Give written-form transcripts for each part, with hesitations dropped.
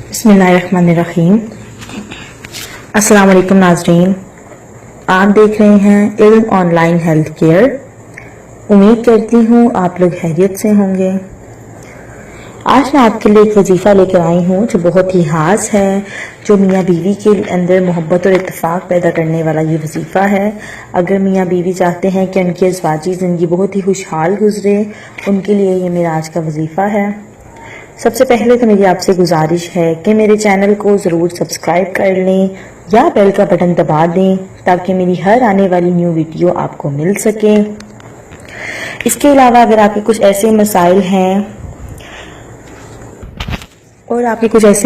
बिस्मिल्लाहिर्रहमानिर्रहीम। अस्सलाम वालेकुम नाज़रीन, आप देख रहे हैं इल्म ऑनलाइन हेल्थ केयर। उम्मीद करती हूँ आप लोग खैरियत से होंगे। आज मैं आपके लिए एक वजीफ़ा लेकर आई हूँ जो बहुत ही ख़ास है, जो मियाँ बीवी के अंदर मोहब्बत और इत्तेफाक पैदा करने वाला ये वजीफ़ा है। अगर मियाँ बीवी चाहते हैं कि उनकी अज़वाजी ज़िंदगी बहुत ही खुशहाल गुजरे, उनके लिए ये मेरा आज का वजीफ़ा है। सबसे पहले तो मेरी आपसे गुजारिश है कि मेरे चैनल को ज़रूर सब्सक्राइब कर लें या बेल का बटन दबा दें ताकि मेरी हर आने वाली न्यू वीडियो आपको मिल सके। इसके अलावा अगर आपके कुछ ऐसे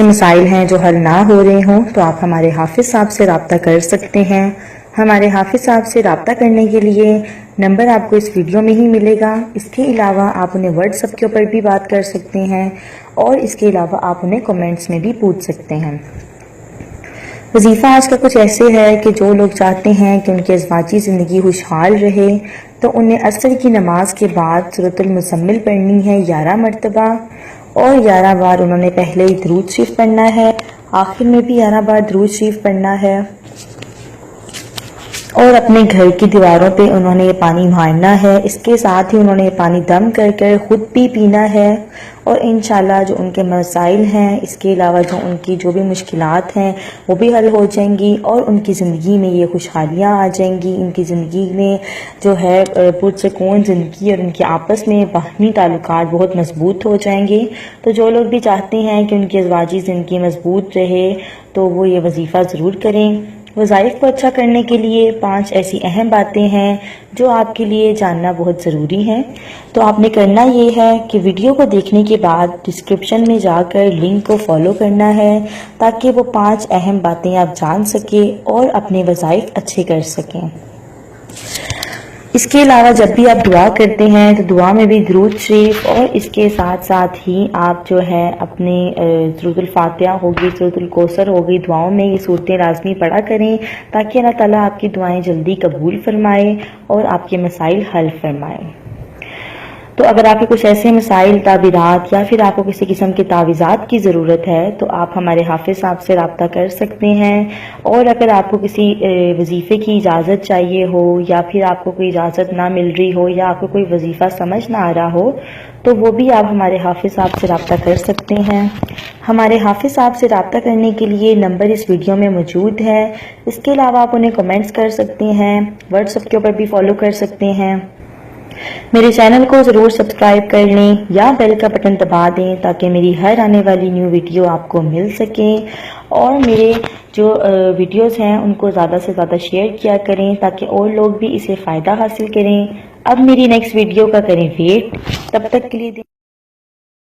मसाइल हैं जो हल ना हो रहे हों तो आप हमारे हाफिज़ साहब से रब्ता कर सकते हैं। हमारे हाफिज़ साहब से रब्ता करने के लिए नंबर आपको इस वीडियो में ही मिलेगा। इसके अलावा आप उन्हें व्हाट्सएप के ऊपर भी बात कर सकते हैं और इसके अलावा आप उन्हें कमेंट्स में भी पूछ सकते हैं। वजीफ़ा आज का कुछ ऐसे है कि जो लोग चाहते हैं कि उनकी अज़वाजी ज़िंदगी खुशहाल रहे तो उन्हें असर की नमाज के बाद सूरतुल मुज़म्मिल पढ़नी है 11 मरतबा और 11 बार उन्होंने पहले ही दरूद शरीफ पढ़ना है, आखिर में भी 11 बार दरूद शरीफ पढ़ना है और अपने घर की दीवारों पे उन्होंने ये पानी मारना है। इसके साथ ही उन्होंने ये पानी दम कर कर खुद भी पीना है और इंशाल्लाह जो उनके मसाइल हैं, इसके अलावा जो उनकी जो भी मुश्किलात हैं वो भी हल हो जाएंगी और उनकी ज़िंदगी में ये खुशहालियाँ आ जाएंगी। उनकी ज़िंदगी में जो है पुरसकून ज़िंदगी और उनके आपस में बाहमी ताल्लुकात बहुत मजबूत हो जाएंगे। तो जो लोग भी चाहते हैं कि उनकी अज़वाजी ज़िंदगी मजबूत रहे तो वो ये वजीफ़ा ज़रूर करें। वज़ाइफ को अच्छा करने के लिए 5 ऐसी अहम बातें हैं जो आपके लिए जानना बहुत ज़रूरी है। तो आपने करना ये है कि वीडियो को देखने के बाद डिस्क्रिप्शन में जाकर लिंक को फॉलो करना है ताकि वो 5 अहम बातें आप जान सकें और अपने वज़ाइफ अच्छे कर सकें। इसके अलावा जब भी आप दुआ करते हैं तो दुआ में भी दरूद शरीफ और इसके साथ साथ ही आप जो है अपने सूरतुल फातिहा होगी, सूरतुल कौसर होगी, दुआओं में ये सूरतें लाजमी पढ़ा करें ताकि अल्लाह ताला आपकी दुआएं जल्दी कबूल फरमाए और आपके मसाइल हल फरमाए। तो अगर आपके कुछ ऐसे मसाइल, ताबीरात या फिर आपको किसी किस्म के तावीज़ात की ज़रूरत है तो आप हमारे हाफिज़ साहब से रब्ता कर सकते हैं। और अगर आपको किसी वजीफ़े की इजाज़त चाहिए हो या फिर आपको कोई इजाज़त ना मिल रही हो या आपको कोई वजीफ़ा समझ ना आ रहा हो तो वो भी आप हमारे हाफिज़ साहब से रब्ता कर सकते हैं। हमारे हाफिज़ साहब से रब्ता करने के लिए नंबर इस वीडियो में मौजूद है। इसके अलावा आप उन्हें कमेंट्स कर सकते हैं, व्हाट्सएप के ऊपर भी फॉलो कर सकते हैं। मेरे चैनल को ज़रूर सब्सक्राइब कर लें या बेल का बटन दबा दें ताकि मेरी हर आने वाली न्यू वीडियो आपको मिल सके और मेरे जो वीडियोस हैं उनको ज़्यादा से ज़्यादा शेयर किया करें ताकि और लोग भी इसे फ़ायदा हासिल करें। अब मेरी नेक्स्ट वीडियो का करें वेट। तब तक के लिए